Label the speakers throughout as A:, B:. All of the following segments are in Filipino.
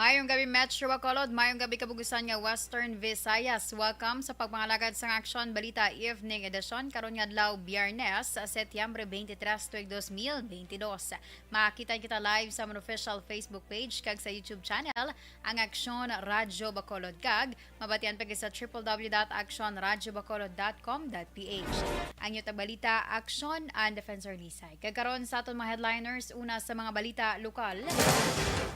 A: Mayong gabi Metro Bacolod, mayong gabi kabugusan nga Western Visayas. Welcome sa pagpangalagad sang Aksyon Balita Evening Edition karon nga adlaw Biyernes, Setyembre 23, 2022. Makita kita live sa among official Facebook page kag sa YouTube channel ang Aksyon Radyo Bacolod kag mabatian pa sa www.aksyonradyobacolod.com.ph. Ang inyong balita Aksyon and Defensor Lisay. Kagkaroon sa aton mga headliners, una sa mga balita lokal.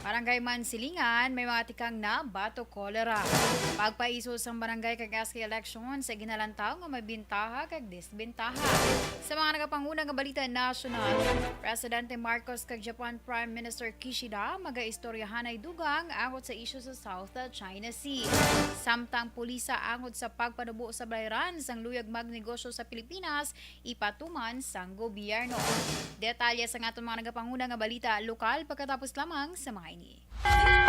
A: Barangay Mansilingan, may mga tikang na bato kolera. Pagpaiso sa barangay kag SK election sa ginalantaw nga may bintaha kag disbintaha. Sa mga nagapanguna nga balita national, Presidente Marcos kag Japan Prime Minister Kishida magaistoryahan ay dugang angot sa isyu sa South China Sea. Samtang pulisa angot sa pagpanubo sa balayran sang luyag magnegosyo sa Pilipinas ipatuman sang gobyerno. Detalye sa aton mga nagapanguna nga balita lokal pagkatapos lamang sa mga ini.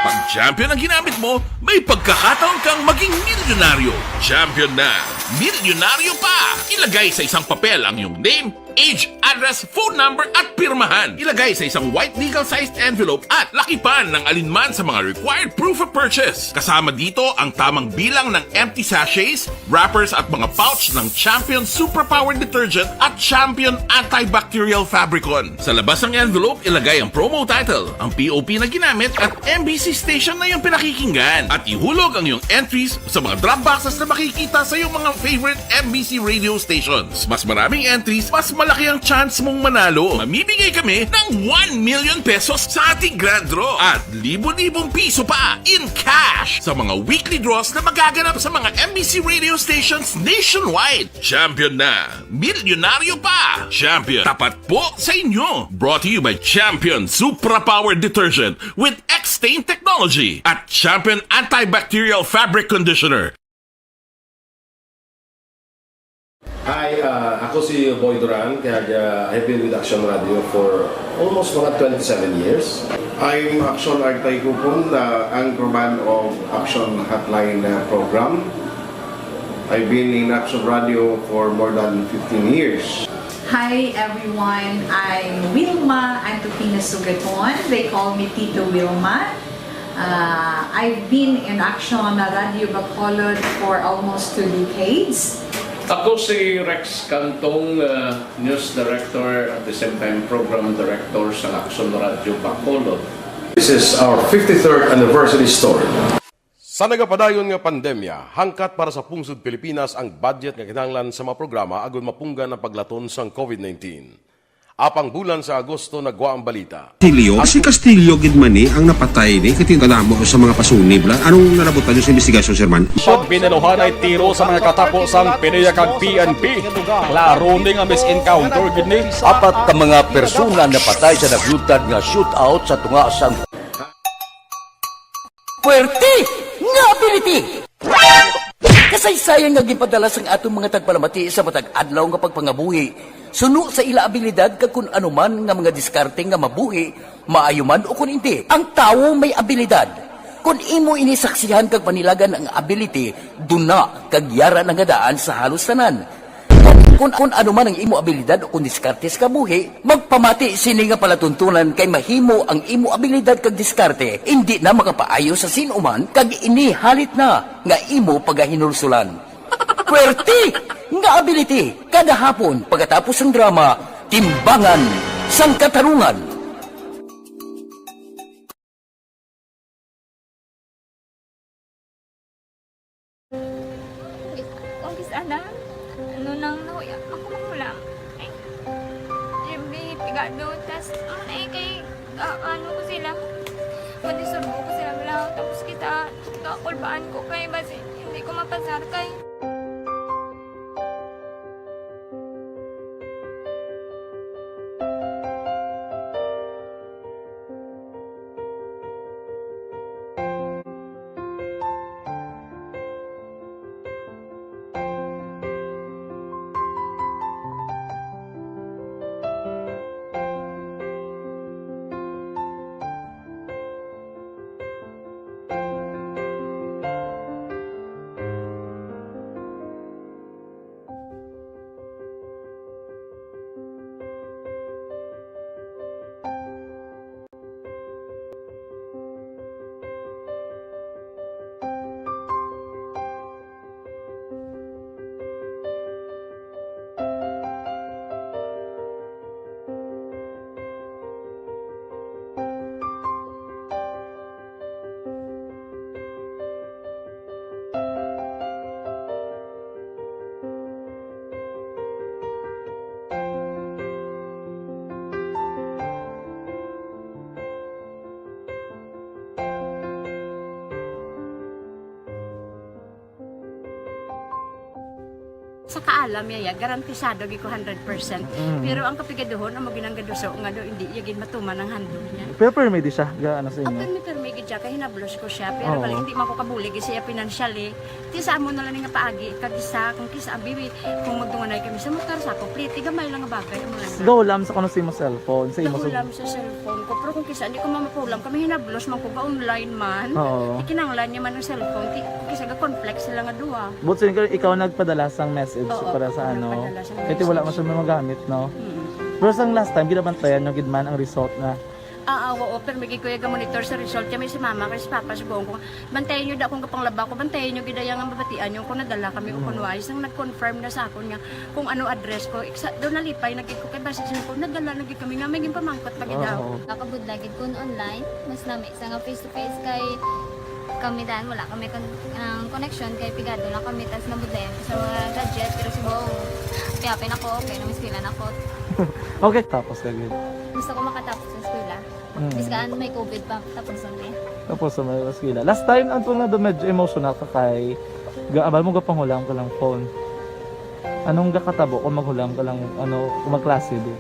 B: Pag champion ang ginamit mo, may pagkakataon kang maging milyonaryo. Champion na, milyonaryo pa! Ilagay sa isang papel ang iyong name, age, address, phone number at pirmahan. Ilagay sa isang white legal-sized envelope at lakipan ng alinman sa mga required proof of purchase. Kasama dito ang tamang bilang ng empty sachets, wrappers at mga pouch ng Champion Superpower Detergent at Champion Antibacterial Fabricon. Sa labas ng envelope, ilagay ang promo title, ang POP na ginamit at MBC station na yung pinakikinggan. At ihulog ang iyong entries sa mga drop boxes na makikita sa iyong mga favorite MBC radio stations. Mas maraming entries, mas malaki ang chance mong manalo. Mamibigay kami ng 1 million pesos sa ating grand draw at libo-libong piso pa in cash sa mga weekly draws na magaganap sa mga MBC radio stations nationwide. Champion na, milyonaryo pa. Champion, tapat po sa inyo. Brought to you by Champion Superpower Detergent with X-Stain Technology at Champion Antibacterial Fabric Conditioner.
C: Hi, ako si Boy Duran, kaya I've been with Action Radio for almost mga 27 years. I'm Action Artay Kupon, the anchorman of Action Hotline program. I've been in Action Radio for more than 15 years.
D: Hi everyone, I'm Wilma Antopina Sugaton. They call me Tito Wilma. I've been in Action Radio Bacolod for almost 2 decades.
E: Ako si Rex Cantong, News Director at the same time Program Director sa Action Radio Bacolod.
C: This is our 53rd anniversary story.
F: Sa nagapadayon nga pandemya, hangkat para sa pungsod Pilipinas ang budget nga kinahanglan sa mga programa agon mapunggan ang paglaton sang COVID-19. Apang bulan sa Agosto nagwa ang balita.
G: Si Castillo gidmani ang napatay ni katingadamo sa mga pasunib. Anong narabutan sa investigasyon, Sir Man?
H: Siyod binaluhan ay tiro sa mga katapusang PNP kag PNP. Klaro ning ang misencounter gid ni.
I: Apat ka mga persona na patay sa naglutad nga shootout sa tunga sang Puerte nga ability. Kasaysayan nga gipadala sang atong mga tagpalamati sa matag adlaw nga pagpangabuhi. Suno sa ila abilidad kag kun anuman nga mga diskarte nga mabuhi, maayo man o kun hindi. Ang tawo may abilidad. Kung imo inisaksihan kag panilagan ang ability, duna kag yara nga daan sa halos tanan. Kung anuman ang imo abilidad o kun diskarte sa kabuhi, magpamati sini nga palatuntunan kay mahimo ang imo abilidad kag diskarte, hindi na makapaayo sa sinuman kag ini halit na nga imo pagahinulsulan. Puwerte nga ability kada hapon pagkatapos ng drama Timbangan sang Katarungan.
J: Umpis anak, ano nang nauya ako magulang. Ay, Jimmy, pigado, tas kay ano ko sila. Madisurbo ko sila lang, tapos kita kakulbaan ko kay basi hindi ko mapasar kay.
K: Sa kaalam yaya, garantisado gi ko 100%. Pero ang kapigaduhon, ang maginanggaduso, nga do, hindi yagin matuman ang handog niya.
L: Pero permedi siya, gaano sa
K: Ang
L: inyo?
K: permi gid siya, kaya hinablos ko siya. Pero
L: Oo.
K: bali, hindi man ko kabulig siya financially. Tisa mo na lang nga paagi, kagisa, kung kisa ang bibi, kung magdunganay kami sa motor sa complete, gamay lang nga bagay. Mo lang.
L: Gahulam sa kano sa imo cellphone, sa imo
K: Nahulam sa cellphone ko, pero kung kisa, hindi ko mamapulam. Kami hinablos man ko ba online man.
L: Oo.
K: Ikinanglan niya man ang cellphone, kisa ga complex sila nga duwa.
L: But so, ikaw nagpadala sang message
K: Oo,
L: para sa ano.
K: nagpadala sang
L: Kasi wala
K: message.
L: man siya magamit, no?
K: Mm.
L: Pero sang last time, ginabantayan nyo gidman ang result na.
K: Oo, pero may kuya ga monitor sa result kami si mama kasi si papa si buong ko. Bantayan niyo da kung kapang laba ko, bantayan niyo gidayang ang babatian yung kung nadala kami o kunwari sang nag-confirm na sa akon nga kung ano address ko. Doon nalipay nagid ko kay base sa ko nadala nagid kami nga may pamangkot pag daw.
L: Oo.
J: Nakabudlagid kun online, mas lami sa nga face to face kay kami dahil wala kami ang connection kay pigado na kami tas nabudlayan sa mga gadget pero si buong piyapin ako okay na miskilan ako.
L: Okay, tapos kagad.
J: Gusto ko makatapos sa eskwela. Biskaan may COVID pa tapos na eh.
L: Tapos sa may maskila. Last time, ang na do medyo emotional ka kay gaabal mo gapanghulam ka lang phone. Anong gakatabo kung maghulam ka lang, ano, kung magklase di?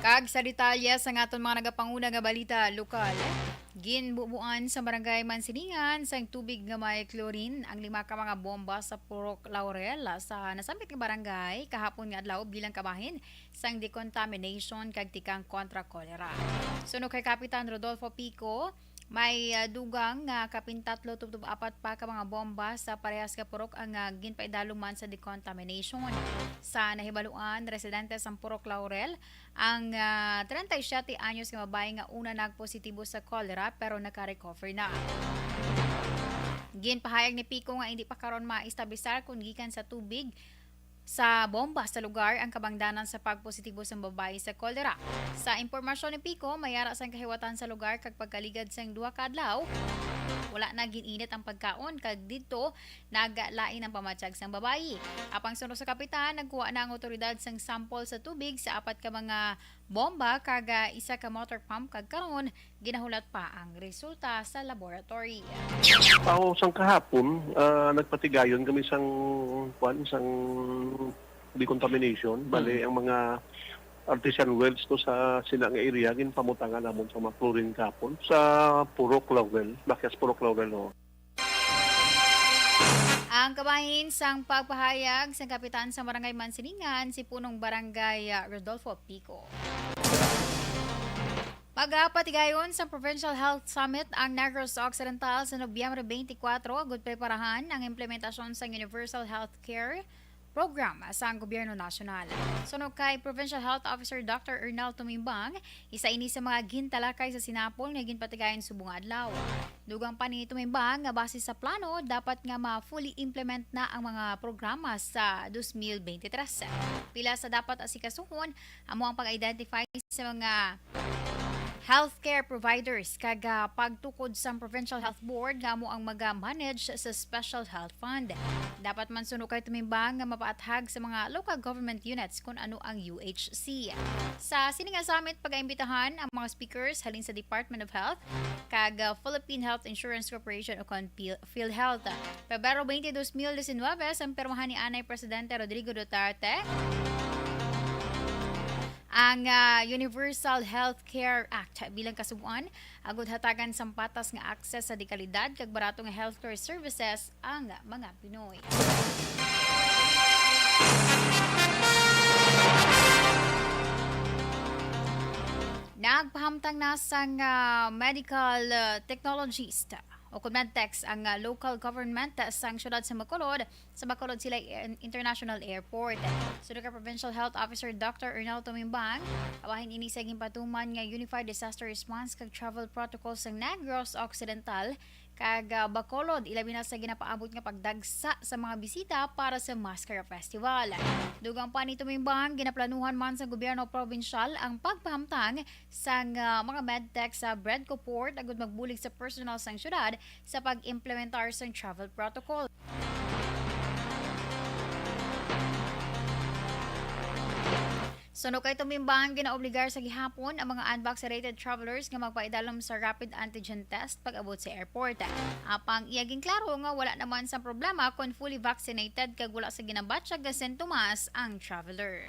A: Kag sa detalye sa aton mga nagapanguna nga balita lokal. Ginbubuan sa barangay Mansilingan sang tubig nga may chlorine ang 5 ka mga bomba sa Purok Laurel sa nasambit nga barangay kahapon nga adlaw bilang kabahin sang decontamination kag tikang kontra cholera. Suno kay Kapitan Rodolfo Pico, may dugang nga kapin 3-4 pa ka mga bomba sa parehas ka purok ang ginpaidaluman sa decontamination. Sa nahibaluan, residente sa Purok Laurel, ang 37 anyos nga babae nga una nagpositibo sa cholera pero naka-recover na. Ginpahayag ni Pico nga hindi pa karon maistablisar kung gikan sa tubig sa bomba sa lugar ang kabangdanan sa pagpositibo sa babae sa cholera. Sa impormasyon ni Pico, mayara sang kahiwatan sa lugar kag pagkaligad sang 2 ka adlaw. Wala na gininit ang pagkaon kag dito naglain ang pamatyag sang babae. Apang sunod sa kapitan, nagkuha na ang otoridad sang sample sa tubig sa 4 ka mga bomba kag 1 ka motor pump kag karon ginahulat pa ang resulta sa laboratory.
M: Sang kahapon, nagpatigayon kami sang decontamination. Bale, ang mga artisan wells to sa sinang area, ginpamutangan namon sa mga chlorine kapon sa Purok Laurel, Bakyas Purok Laurel. No?
A: Ang kabahin sang pagpahayag sa kapitan sa Barangay Mansilingan, si punong Barangay Rodolfo Pico. Pagpatigayon sa Provincial Health Summit ang Negros Occidental sa Nobyembre 24, agud preparahan ang implementasyon sa Universal Healthcare Program sa Gobyerno Nasyonal. Sunog kay Provincial Health Officer Dr. Ernal Tumimbang, isa ini sa mga gintalakay sa sinapol nga ginpatigayon subong adlaw. Dugang pa ni Tumimbang nga base sa plano, dapat nga ma-fully implement na ang mga programa sa 2023. Pila sa dapat asikasuhon, amo ang pag-identify sa mga healthcare providers kag pagtukod sa Provincial Health Board nga mo ang mag-manage sa Special Health Fund. Dapat man suno kay Tumimbang nga mapaathag sa mga local government units kung ano ang UHC. Sa sininga summit pag-aimbitahan ang mga speakers halin sa Department of Health kag Philippine Health Insurance Corporation o kon PhilHealth. Pebrero 22, 2019 ang pirmahan ni Anay Presidente Rodrigo Duterte ang Universal Healthcare Act bilang kasubuan agud hatagan sa patas nga akses sa dekalidad kag barato nga healthcare services ang mga Pinoy. Nagpahamtang na sang medical technologist o kung medtex ang local government sang syudad sa Bacolod sila International Airport. Sunod ka Provincial Health Officer Dr. Ernal Tumimbang, awahin ini sa patuman nga Unified Disaster Response kag Travel Protocol sang Negros Occidental kag Bacolod ilabi na sa ginapaabot nga pagdagsa sa mga bisita para sa Mascara Festival. Dugang pa ni Tumimbang, ginaplanuhan man sa gobyerno provincial ang pagpahamtang sang mga medtech sa Bredco Port agud magbulig sa personal sang syudad sa pag-implementar sang travel protocol. Suno kay tumimbang ginaobligar sa gihapon ang mga unvaccinated travelers nga magpaidalom sa rapid antigen test pag-abot sa airport. Apang iyaging klaro nga wala naman sa problema kung fully vaccinated kag wala sa ginabatsyag nga sintomas ang traveler.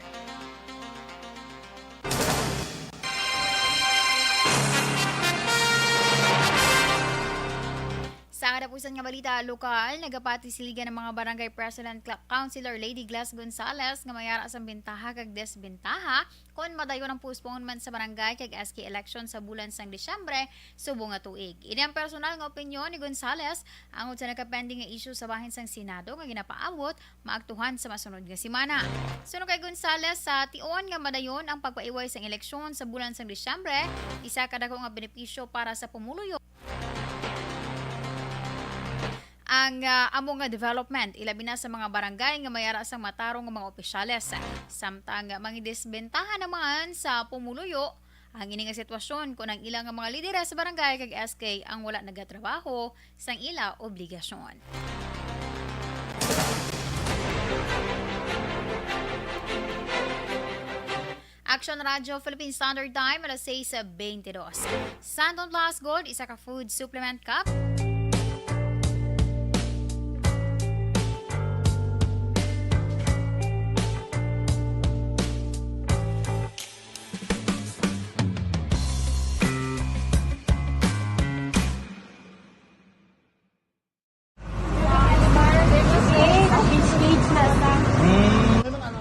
A: Sa kadapusan nga balita lokal, nagapatisiligan ng mga barangay president councilor Lady Glass Gonzales nga mayara sa bintaha kag desbentaha kung madayon ang postponement sa barangay kag SK election sa bulan sang Disyembre subong nga tuig. Ini ang personal nga opinyon ni Gonzales angod sa nagka-pending nga issue sa bahin sang Senado nga ginapaabot maaktuhan sa masunod nga semana. Suno kay Gonzales sa tion nga madayon ang pagpaiway sang eleksyon sa bulan sang Disyembre, isa kadako nga benepisyo para sa pumuluyo ang among nga development ilabi na sa mga barangay nga mayara sang matarong nga mga opisyales. Samtang mga disbentahan naman sa pumuluyo ang ini nga sitwasyon kung ang ilang nga mga lidera sa barangay kag SK ang wala nagatrabaho sang ila obligasyon. Action Radio Philippine Standard Time alas 6:22. Sandon Plus Gold isa ka food supplement cup.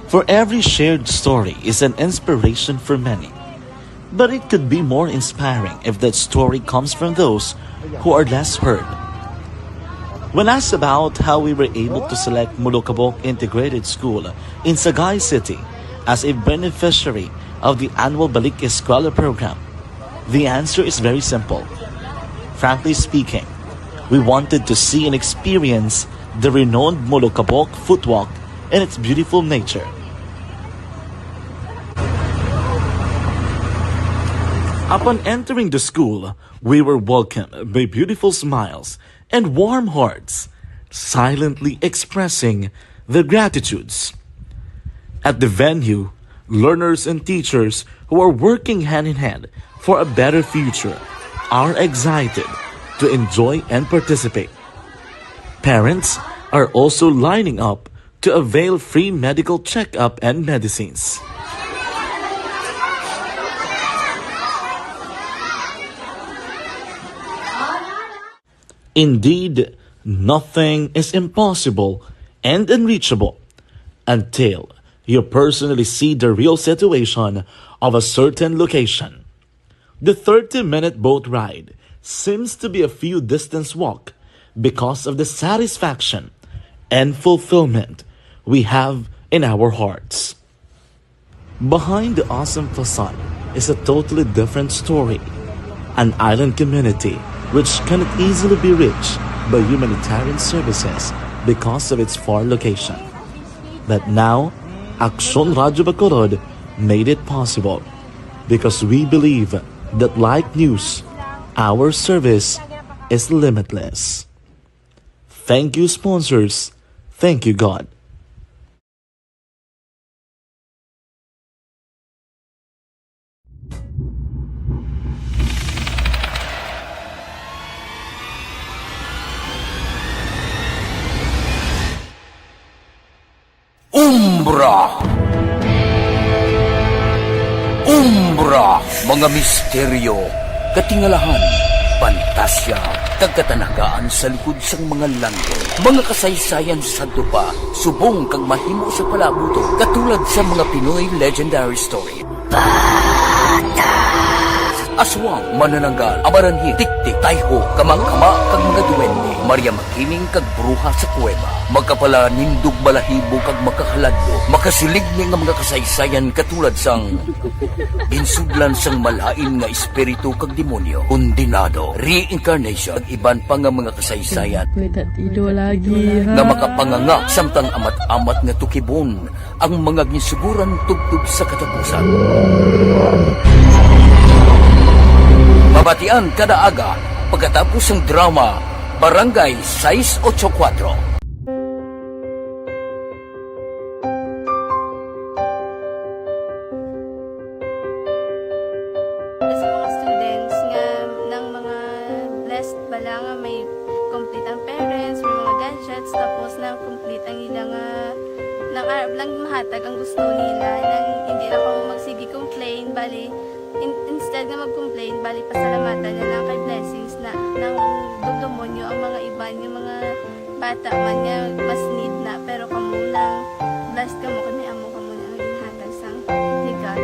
N: For every shared story is an inspiration for many. But it could be more inspiring if that story comes from those who are less heard. When asked about how we were able to select Mulukabok Integrated School in Sagay City as a beneficiary of the annual Balik Eskwela program, the answer is very simple. Frankly speaking, we wanted to see and experience the renowned Mulukabok footwalk and its beautiful nature. Upon entering the school, we were welcomed by beautiful smiles and warm hearts, silently expressing their gratitudes. At the venue, learners and teachers who are working hand in hand for a better future are excited to enjoy and participate. Parents are also lining up to avail free medical checkup and medicines. Indeed, nothing is impossible and unreachable until you personally see the real situation of a certain location. The 30-minute boat ride seems to be a few distance walk because of the satisfaction and fulfillment we have in our hearts. Behind the awesome facade is a totally different story. An island community which cannot easily be reached by humanitarian services because of its far location. But now, Action Radio Bacolod made it possible because we believe that like news, our service is limitless. Thank you, sponsors. Thank you, God.
I: Umbra! Umbra! Mga misteryo, katingalahan, pantasya, kagkatanagaan sa likod sang mga langit. Mga kasaysayan sa dupa, subong kag mahimo sa palabuto, katulad sa mga Pinoy legendary story. Aswang, manananggal, amaranhi, tiktik, tayho, kamang-kama, kag mga duwende, Maria Makining kag bruha sa kuweba, magkapala nindog balahibo kag makahaladlo, makasilig ni nga mga kasaysayan katulad sang ginsudlan sang malain nga espiritu kag demonyo, kondinado, reincarnation, kag iban pa nga mga kasaysayan nga makapanganga samtang amat-amat nga tukibon ang mga ginsuguran tugtog sa katapusan. Mabatian kada aga pagkatapos ng drama Barangay 684.
J: nga may complete ang parents, may mga gadgets, tapos na complete ang ilang lang mahatag ang gusto nila, nang hindi na ako magsigi complain, bali instead nga mag-complain, bali pasalamatan na lang kay blessings na nang dudumonyo ang mga iba, yung mga bata man nga mas need na, pero kamo lang blessed kamo kani amo kamo na ang ihatag sang ligat.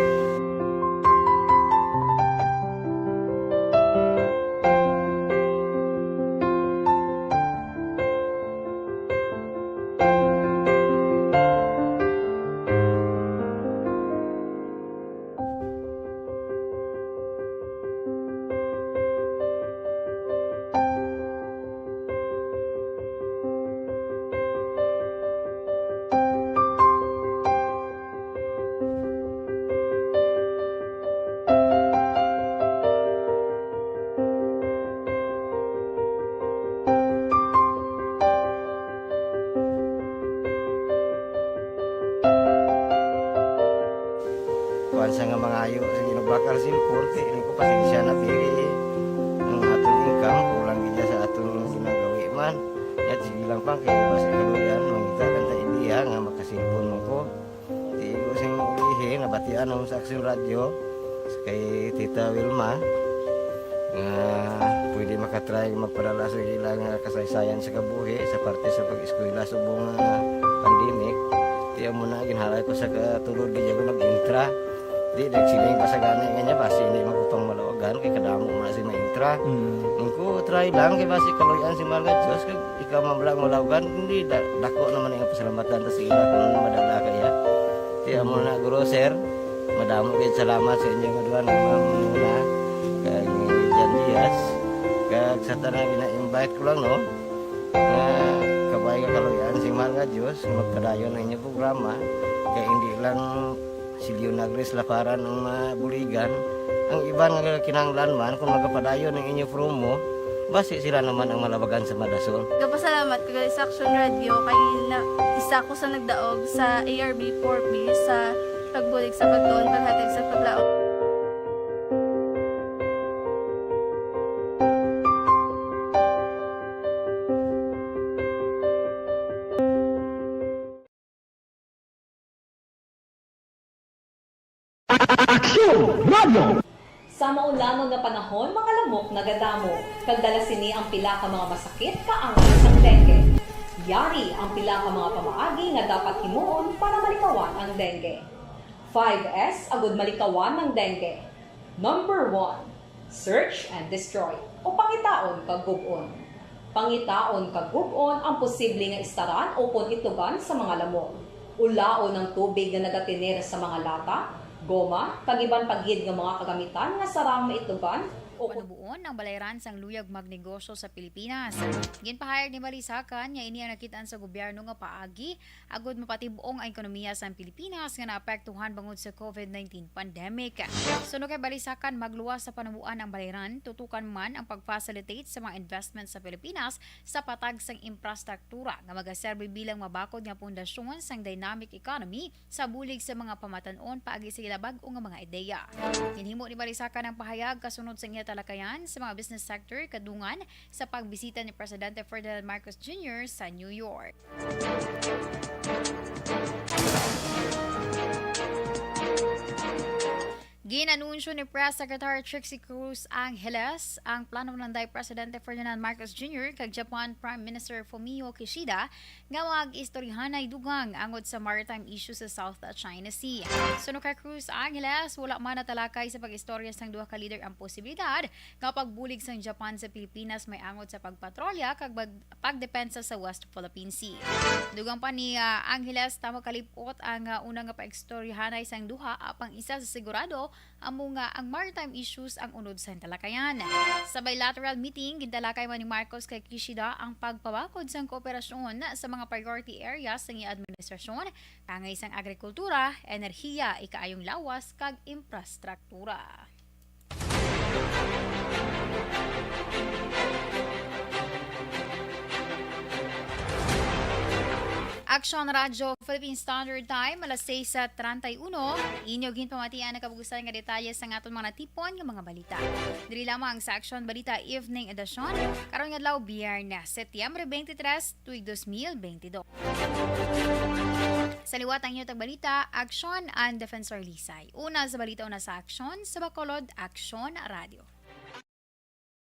O: Kuan sa nga mga ayo sa ginubakal silpon kay ini ko pasensya na diri ang atong income kulang gid sa atong ginagawi man at sige lang pang kay basta kaluyan mangita kan ta ideya nga makasilpon mo ko di ko sing ihi nabatian ang sa Aksyon Radio kay Tita Wilma nga pwede makatry magpadala sa ilang kasaysayan sa kabuhi sa parte sa pag-eskwela subong pandemic. Tiya mo na ginhalay ko sa katulog gid ko nag-intra. Di nagsiling pa sa gani nga niya basi hindi magupang malawagan kay kadamo mo na si maintra. Ingko try lang kay basi kaluyan si mga Diyos kay ikaw mablang malawagan hindi dako naman ang pasalamatan ta sa ila kung madala kaya. Tiya mo na guro sir. Madamo kay salamat sa inyo nga duha nga muna kag Jan Diaz kag sa tanan gina-invite ko lang no. Kabay ka kaluyan si mga Diyos magpadayon ang inyong programa kay hindi lang si Leonagres laparan ng buligan. Ang iba nga kinahanglan man kung magapadayon ng inyong promo, basi sila naman ang malabagan sa Madasol.
J: Kapasalamat ko sa Aksyon Radio kay na isa ko sa nagdaog sa ARB 4B sa pagbulig sa pagtuon paghatag sa paglaom.
P: Aksyon Radio! Sa maulamang nga panahon, mga lamok nagadamo. Kagdala sini ang pila ka mga masakit kaangay sang dengue. Yari ang pila ka mga pamaagi nga dapat himuon para malikawan ang dengue. 5S agud malikawan ng dengue. Number 1, search and destroy o pangitaon kag gub-on. Pangitaon kag gub-on ang posible nga istaran o pon itugan sa mga lamok. Ulaon ng tubig nga nagatinir sa mga lata, goma, kagiban paghid nga mga kagamitan nga sarang maitugan o
A: panubuon ng balayran sang luyag magnegosyo sa Pilipinas. Ginpahayag ni Balisakan nga ini ang nakitaan sa gobyerno nga paagi agud mapatibong ang ekonomiya sa Pilipinas nga naapektuhan bangod sa COVID-19 pandemic. Suno kay Balisakan magluwas sa panubuan ng balayran, tutukan man ang pag-facilitate sa mga investment sa Pilipinas sa patag sang infrastruktura nga magaserbi bilang mabakod nga pundasyon sang dynamic economy sa bulig sa mga pamatan-on paagi sa ilabag o nga mga ideya. Hinhimo ni Balisakan ang pahayag kasunod sa iya talakayan sa mga business sector kadungan sa pagbisita ni Presidente Ferdinand Marcos Jr. sa New York. Ginanunsyo ni Press Secretary Trixie Cruz Angeles ang plano ng Presidente Ferdinand Marcos Jr. kag Japan Prime Minister Fumio Kishida nga mag-istoryahanay dugang angod sa maritime issue sa South China Sea. Suno kay Cruz Angeles, wala man natalakay sa pag-istorya sang duha ka leader ang posibilidad nga pagbulig sang Japan sa Pilipinas may angod sa pagpatrolya kag pagdepensa sa West Philippine Sea. Dugang pa ni Angeles tama kalipot ang unang nga pag-istoryahanay sang duha apang isa sa sigurado amo nga ang maritime issues ang unod sa talakayan. Sa bilateral meeting, gintalakay man ni Marcos kay Kishida ang pagpabakod sa kooperasyon sa mga priority areas ng administrasyon, kangay sang agrikultura, enerhiya, ikaayong lawas, kag infrastruktura. Action Radio Philippine Standard Time, alas 6:31. Inyog hinpamatian na kabugusan nga detalye sa aton mga natipon nga mga balita. Diri lamang sa Action Balita Evening Edition, karon nga adlaw Biyernes, Setyembre 23, tuig 2022. Sa liwat ang inyong tagbalita, Action and Defensor Lisay. Una sa balita, una sa Action, sa Bacolod, Action Radio.